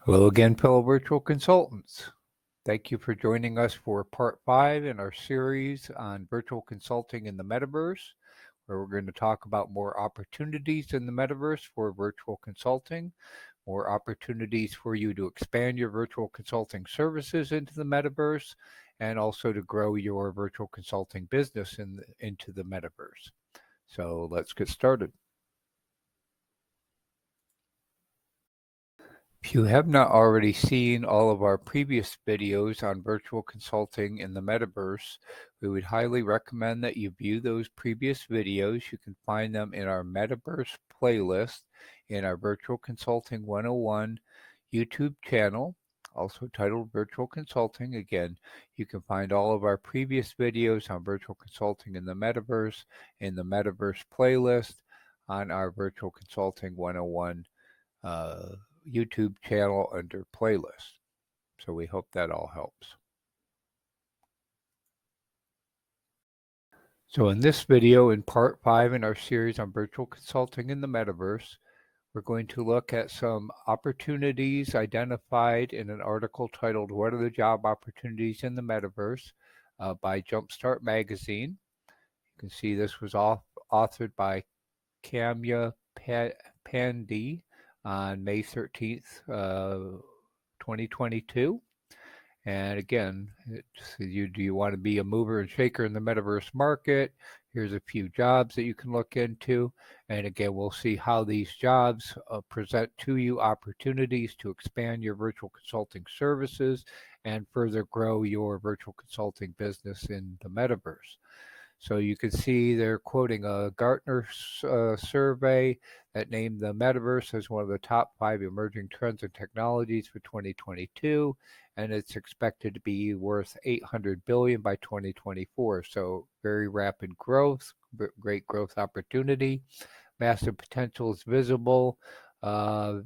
Hello again, fellow virtual consultants. Thank you for joining us for part 5 in our series on virtual consulting in the metaverse, where we're going to talk about more opportunities in the metaverse for virtual consulting, more opportunities for you to expand your virtual consulting services into the metaverse, and also to grow your virtual consulting business into the metaverse. So let's get started. If you have not already seen all of our previous videos on virtual consulting in the metaverse, we would highly recommend that you view those previous videos. You can find them in our metaverse playlist in our Virtual Consulting 101 YouTube channel, also titled Virtual Consulting. Again, you can find all of our previous videos on virtual consulting in the metaverse playlist on our Virtual Consulting 101 YouTube channel under playlist. So we hope that all helps. So in this video, in part 5 in our series on virtual consulting in the metaverse, we're going to look at some opportunities identified in an article titled "What are the Job Opportunities in the Metaverse?" By Jumpstart Magazine. You can see this was authored by Kamya Pandey on May 13th, 2022. And again, do you want to be a mover and shaker in the metaverse market? Here's a few jobs that you can look into. And again, we'll see how these jobs present to you opportunities to expand your virtual consulting services and further grow your virtual consulting business in the metaverse. So you can see they're quoting a Gartner survey that named the metaverse as one of the top 5 emerging trends and technologies for 2022, and it's expected to be worth $800 billion by 2024. So very rapid growth, great growth opportunity, massive potential is visible, and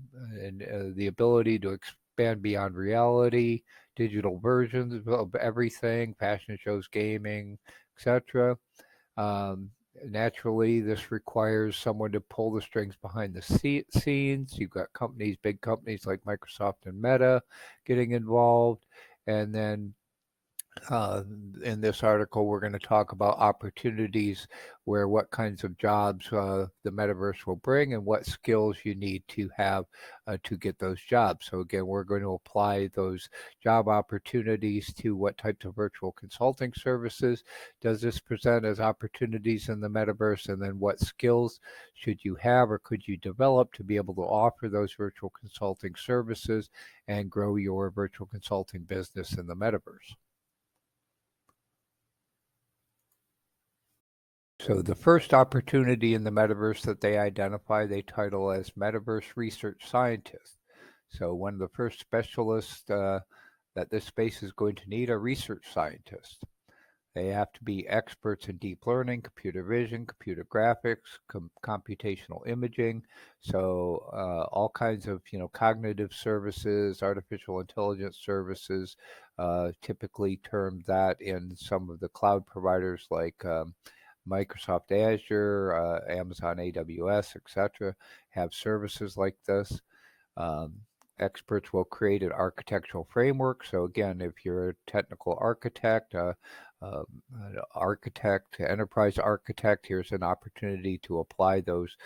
the ability to expand beyond reality, digital versions of everything, fashion shows, gaming, etc. Naturally, this requires someone to pull the strings behind the scenes. You've got companies, big companies like Microsoft and Meta getting involved. And then in this article, we're going to talk about opportunities where what kinds of jobs the metaverse will bring and what skills you need to have to get those jobs. So again, we're going to apply those job opportunities to what types of virtual consulting services does this present as opportunities in the metaverse, and then what skills should you have or could you develop to be able to offer those virtual consulting services and grow your virtual consulting business in the metaverse. So the first opportunity in the metaverse that they identify, they title as Metaverse Research Scientist. So one of the first specialists that this space is going to need are research scientists. They have to be experts in deep learning, computer vision, computer graphics, computational imaging. So all kinds of cognitive services, artificial intelligence services, typically termed that in some of the cloud providers like Microsoft Azure, Amazon AWS, etc., have services like this. Experts will create an architectural framework. So again, if you're a technical architect, enterprise architect, here's an opportunity to apply those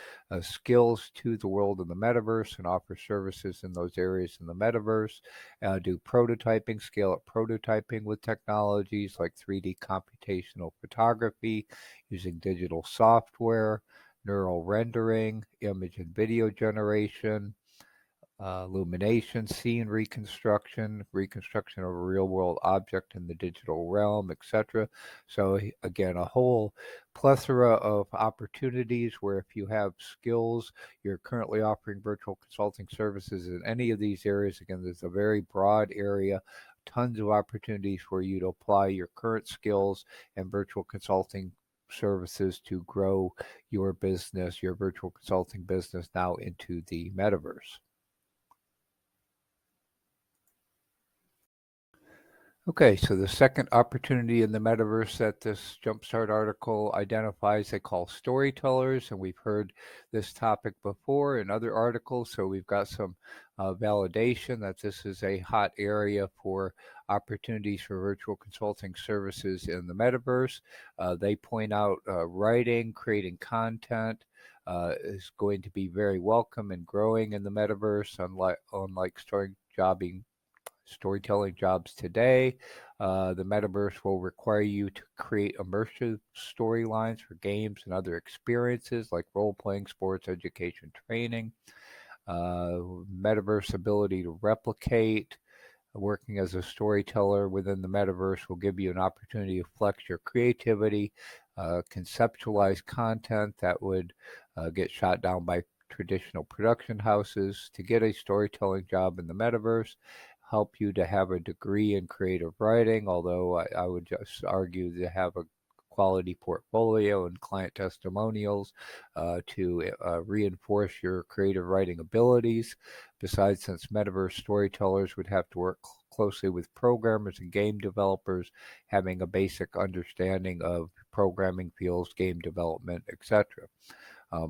skills to the world of the metaverse and offer services in those areas in the metaverse. Do prototyping, scale-up prototyping with technologies like 3D computational photography using digital software, neural rendering, image and video generation, illumination, scene reconstruction of a real-world object in the digital realm, etc. So again, a whole plethora of opportunities where if you have skills, you're currently offering virtual consulting services in any of these areas. Again, there's a very broad area, tons of opportunities for you to apply your current skills and virtual consulting services to grow your business, your virtual consulting business now into the metaverse. Okay, so the second opportunity in the metaverse that this Jumpstart article identifies, they call storytellers, and we've heard this topic before in other articles, so we've got some validation that this is a hot area for opportunities for virtual consulting services in the metaverse. They point out writing, creating content, is going to be very welcome and growing in the metaverse, unlike storytelling jobs today. The metaverse will require you to create immersive storylines for games and other experiences like role playing, sports, education, training. Metaverse ability to replicate. Working as a storyteller within the metaverse will give you an opportunity to flex your creativity, conceptualize content that would get shot down by traditional production houses. To get a storytelling job in the metaverse, help you to have a degree in creative writing, although I would just argue to have a quality portfolio and client testimonials to reinforce your creative writing abilities. Besides, since metaverse storytellers would have to work closely with programmers and game developers, having a basic understanding of programming fields, game development, etc.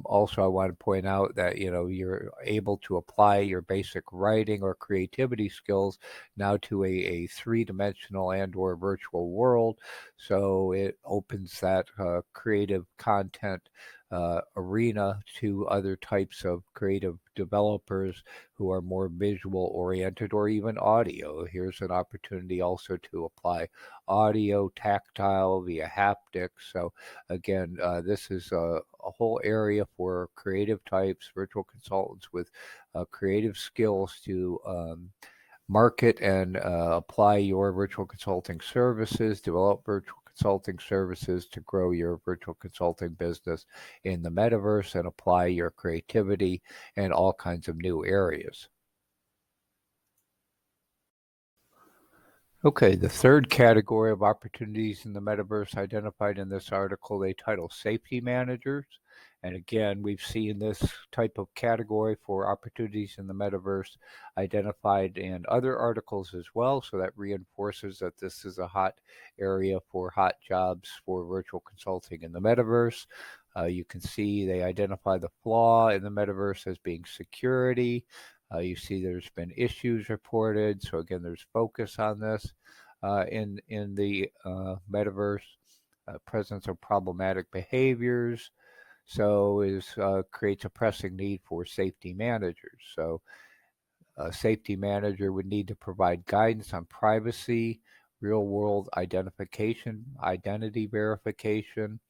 Also, I want to point out that you're able to apply your basic writing or creativity skills now to a three-dimensional and/or virtual world. So it opens that creative content arena to other types of creative developers who are more visual oriented or even audio. Here's an opportunity also to apply audio, tactile via haptics. So again, this is a whole area for creative types, virtual consultants with creative skills to market and apply your virtual consulting services, develop virtual consulting services to grow your virtual consulting business in the metaverse, and apply your creativity in all kinds of new areas. Okay, the third category of opportunities in the metaverse identified in this article, they title safety managers. And again, we've seen this type of category for opportunities in the metaverse identified in other articles as well. So that reinforces that this is a hot area for hot jobs for virtual consulting in the metaverse. You can see they identify the flaw in the metaverse as being security. You see there's been issues reported. So again, there's focus on this in the metaverse. Presence of problematic behaviors. So is creates a pressing need for safety managers. So a safety manager would need to provide guidance on privacy, real-world identity verification,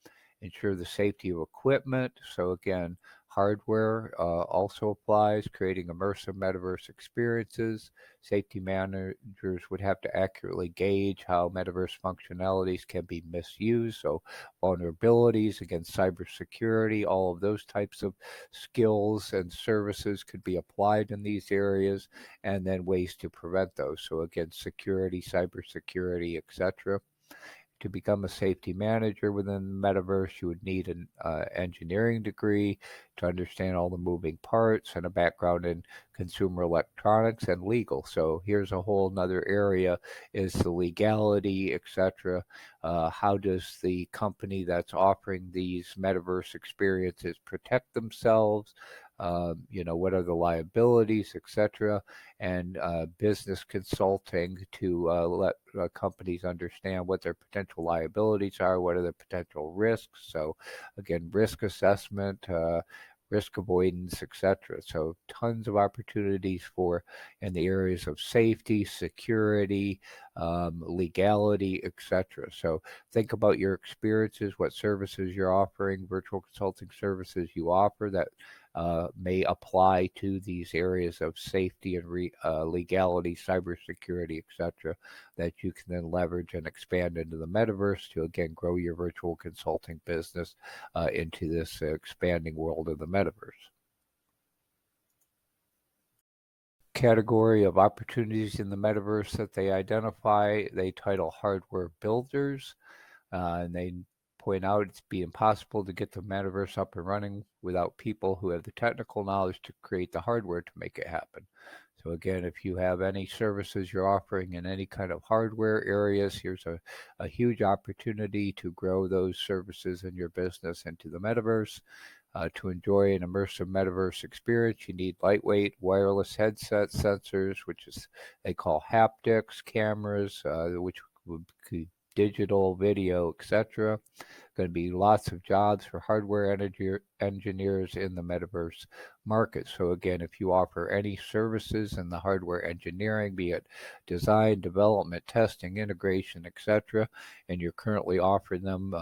ensure the safety of equipment. So again, hardware also applies, creating immersive metaverse experiences. Safety managers would have to accurately gauge how metaverse functionalities can be misused. So vulnerabilities against cybersecurity, all of those types of skills and services could be applied in these areas, and then ways to prevent those. So again, security, cybersecurity, etc. To become a safety manager within the metaverse, you would need an engineering degree to understand all the moving parts and a background in consumer electronics and legal. So here's a whole nother area, is the legality, etc. How does the company that's offering these metaverse experiences protect themselves? What are the liabilities, etc., and business consulting to let companies understand what their potential liabilities are, what are the potential risks. So again, risk assessment, risk avoidance, etc. So tons of opportunities for in the areas of safety, security, legality, etc. So think about your experiences, what services you're offering, virtual consulting services you offer that may apply to these areas of safety and legality, cybersecurity, etc., that you can then leverage and expand into the metaverse to again grow your virtual consulting business into this expanding world of the metaverse. Category of opportunities in the metaverse that they identify, they title hardware builders, and they point out it's be impossible to get the metaverse up and running without people who have the technical knowledge to create the hardware to make it happen. So again, if you have any services you're offering in any kind of hardware areas, here's a huge opportunity to grow those services in your business into the metaverse. To enjoy an immersive metaverse experience, you need lightweight wireless headset sensors, which is they call haptics, cameras, which would be digital, video, etc. Going to be lots of jobs for hardware engineers in the metaverse market. So again, if you offer any services in the hardware engineering, be it design, development, testing, integration, etc., and you're currently offering them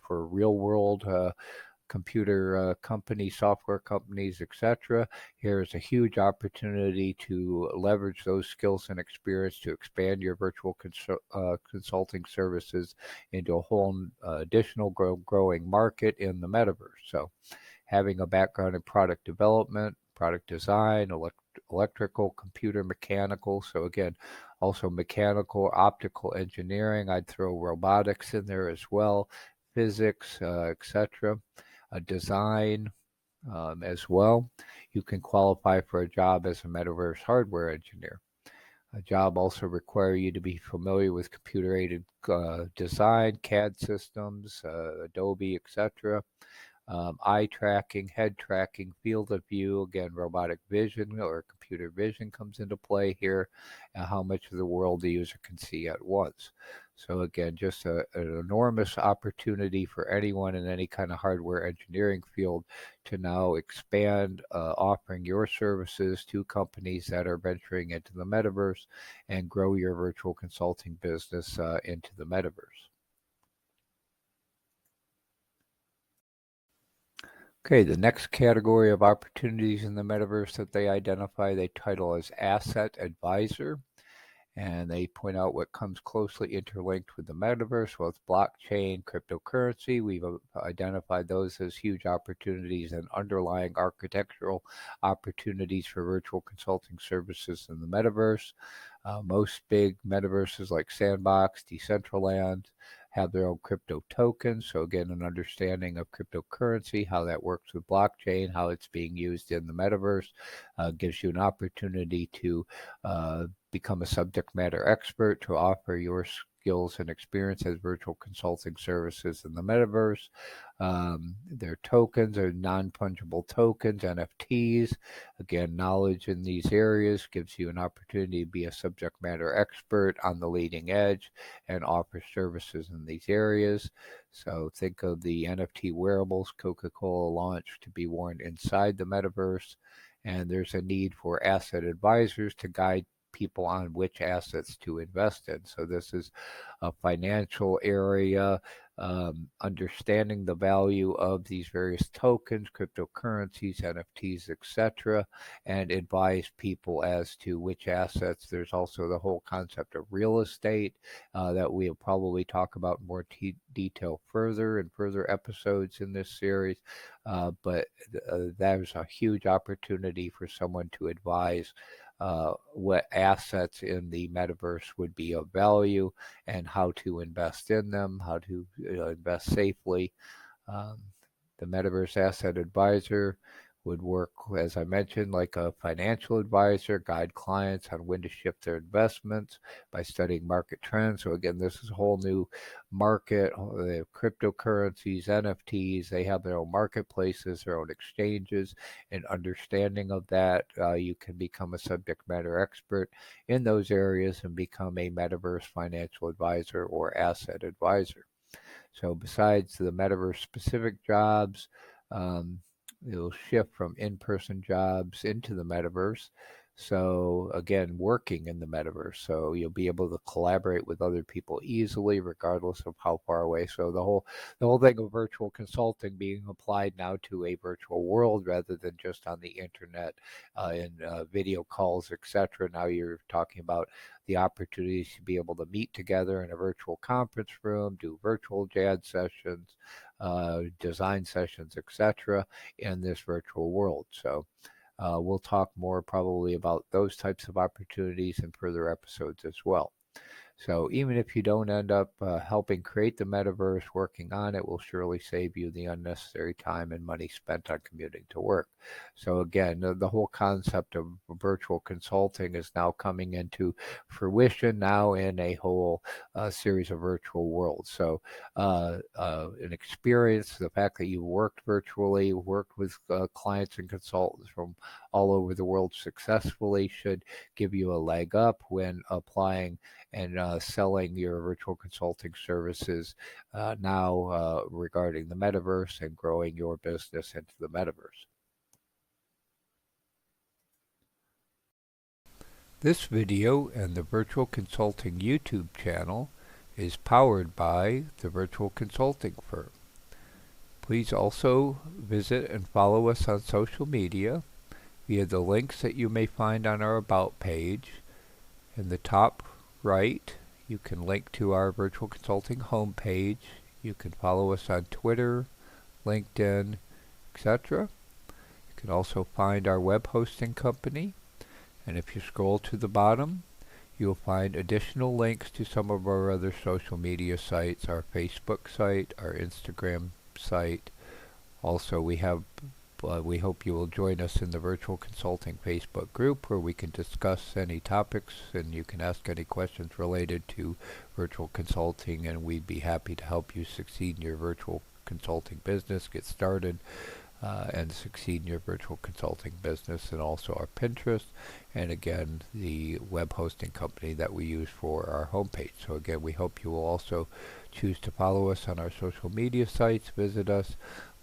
for real world computer companies, software companies, etc. Here's a huge opportunity to leverage those skills and experience to expand your virtual consulting services into a whole additional growing market in the metaverse. So having a background in product development, product design, electrical, computer, mechanical. So again, also mechanical, optical engineering. I'd throw robotics in there as well, physics, etc. Design as well. You can qualify for a job as a metaverse hardware engineer. A job also require you to be familiar with computer-aided design, CAD systems, Adobe, etc. Eye tracking, head tracking, field of view, again, robotic vision or computer vision comes into play here, and how much of the world the user can see at once. So again, just an enormous opportunity for anyone in any kind of hardware engineering field to now expand offering your services to companies that are venturing into the metaverse and grow your virtual consulting business into the metaverse. Okay, the next category of opportunities in the metaverse that they identify, they title as Asset Advisor. And they point out what comes closely interlinked with the metaverse. Well, it's blockchain, cryptocurrency. We've identified those as huge opportunities and underlying architectural opportunities for virtual consulting services in the metaverse. Most big metaverses like Sandbox, Decentraland have their own crypto tokens. So again, an understanding of cryptocurrency, how that works with blockchain, how it's being used in the metaverse, gives you an opportunity to become a subject matter expert, to offer your skills and experience as virtual consulting services in the metaverse. Their tokens are non-fungible tokens, NFTs. Again, knowledge in these areas gives you an opportunity to be a subject matter expert on the leading edge and offer services in these areas. So think of the NFT wearables Coca-Cola launched to be worn inside the metaverse. And there's a need for asset advisors to guide people on which assets to invest in. So this is a financial area, understanding the value of these various tokens, cryptocurrencies, NFTs, etc., and advise people as to which assets. There's also the whole concept of real estate that we'll probably talk about in more detail further in further episodes in this series. But there's a huge opportunity for someone to advise what assets in the metaverse would be of value and how to invest in them, how to invest safely. Um, the Metaverse Asset Advisor would work, as I mentioned, like a financial advisor, guide clients on when to shift their investments by studying market trends. So again, this is a whole new market. They have cryptocurrencies, NFTs. They have their own marketplaces, their own exchanges. And understanding of that, you can become a subject matter expert in those areas and become a Metaverse financial advisor or asset advisor. So besides the metaverse specific jobs, it'll shift from in-person jobs into the metaverse. So again, working in the metaverse. So you'll be able to collaborate with other people easily, regardless of how far away. So the whole thing of virtual consulting being applied now to a virtual world rather than just on the internet in video calls, etc. Now you're talking about the opportunities to be able to meet together in a virtual conference room, do virtual jazz sessions, design sessions, etc., in this virtual world. So we'll talk more probably about those types of opportunities in further episodes as well. So even if you don't end up helping create the metaverse, working on it will surely save you the unnecessary time and money spent on commuting to work. So again, the whole concept of virtual consulting is now coming into fruition now in a whole series of virtual worlds. So an experience, the fact that you worked virtually, worked with clients and consultants from all over the world successfully should give you a leg up when applying and selling your virtual consulting services now regarding the metaverse and growing your business into the metaverse. This video and the Virtual Consulting YouTube channel is powered by the Virtual Consulting Firm. Please also visit and follow us on social media via the links that you may find on our About page. In the top right, you can link to our Virtual Consulting homepage. You can follow us on Twitter, LinkedIn, etc. You can also find our web hosting company. And if you scroll to the bottom, you'll find additional links to some of our other social media sites, our Facebook site, our Instagram site. Also, we hope you will join us in the Virtual Consulting Facebook group where we can discuss any topics and you can ask any questions related to virtual consulting, and we'd be happy to help you succeed in your virtual consulting business, get started, and succeed in your virtual consulting business. And also our Pinterest, and again the web hosting company that we use for our homepage. So again, we hope you will also choose to follow us on our social media sites, visit us,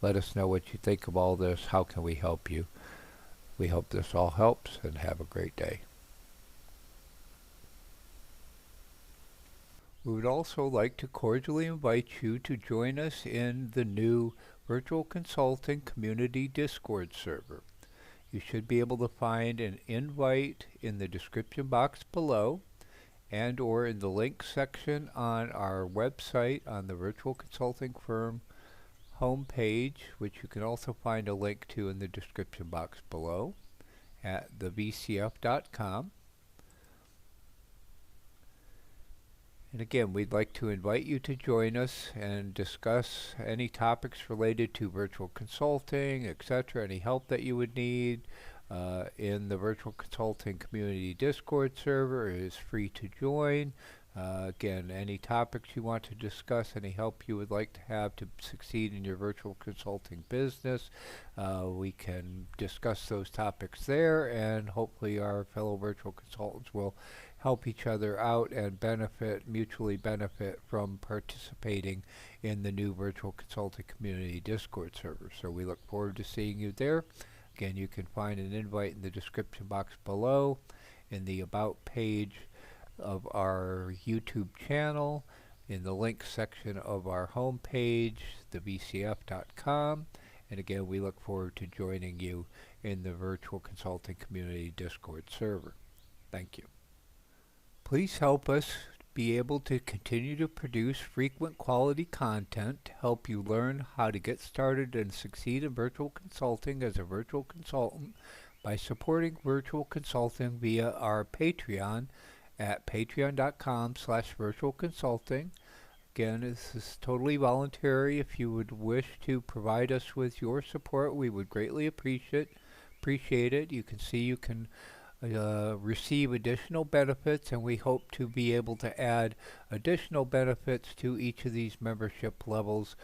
let us know what you think of all this, how can we help you. We hope this all helps, and have a great day. We would also like to cordially invite you to join us in the new Virtual Consulting Community Discord server. You should be able to find an invite in the description box below and or in the link section on our website on the Virtual Consulting Firm homepage, which you can also find a link to in the description box below at thevcf.com. And again, we'd like to invite you to join us and discuss any topics related to virtual consulting, etc., any help that you would need. In the Virtual Consulting Community Discord server, it is free to join. Again, any topics you want to discuss, any help you would like to have to succeed in your virtual consulting business, we can discuss those topics there, and hopefully our fellow virtual consultants will help each other out and mutually benefit from participating in the new Virtual Consulting Community Discord server. So we look forward to seeing you there. Again, you can find an invite in the description box below, in the About page of our YouTube channel, in the links section of our homepage, thevcf.com. And again, we look forward to joining you in the Virtual Consulting Community Discord server. Thank you. Please help us be able to continue to produce frequent quality content to help you learn how to get started and succeed in virtual consulting as a virtual consultant by supporting virtual consulting via our Patreon at patreon.com/virtualconsulting. Again, this is totally voluntary. If you would wish to provide us with your support, we would greatly appreciate it. You can see you can receive additional benefits, and we hope to be able to add additional benefits to each of these membership levels,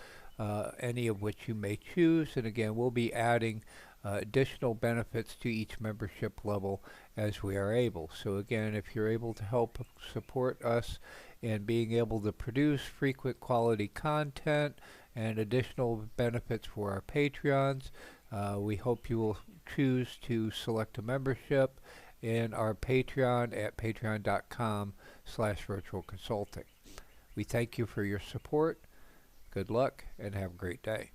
any of which you may choose. And again, we'll be adding additional benefits to each membership level as we are able. So again, if you're able to help support us in being able to produce frequent quality content and additional benefits for our Patreons, we hope you will choose to select a membership in our Patreon at patreon.com/virtualconsulting. We thank you for your support. Good luck and have a great day.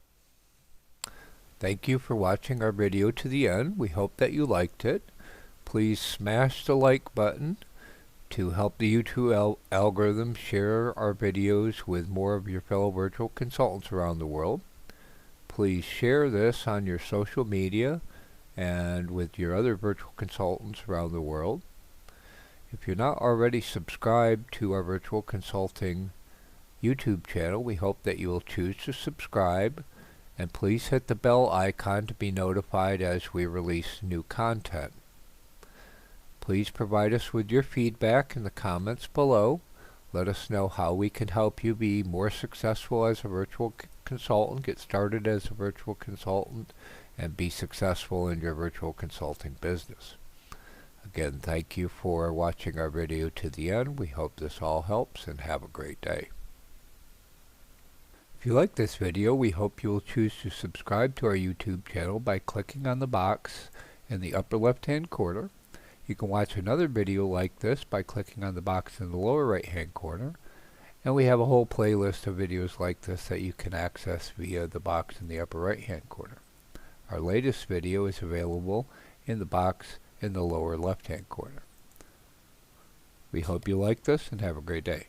Thank you for watching our video to the end. We hope that you liked it. Please smash the like button to help the YouTube algorithm share our videos with more of your fellow virtual consultants around the world. Please share this on your social media and with your other virtual consultants around the world. If you're not already subscribed to our virtual consulting YouTube channel, we hope that you will choose to subscribe, and please hit the bell icon to be notified as we release new content. Please provide us with your feedback in the comments below. Let us know how we can help you be more successful as a virtual consultant, get started as a virtual consultant, and be successful in your virtual consulting business. Again, thank you for watching our video to the end. We hope this all helps, and have a great day. If you like this video, we hope you will choose to subscribe to our YouTube channel by clicking on the box in the upper left-hand corner. You can watch another video like this by clicking on the box in the lower right-hand corner. And we have a whole playlist of videos like this that you can access via the box in the upper right-hand corner. Our latest video is available in the box in the lower left-hand corner. We hope you like this and have a great day.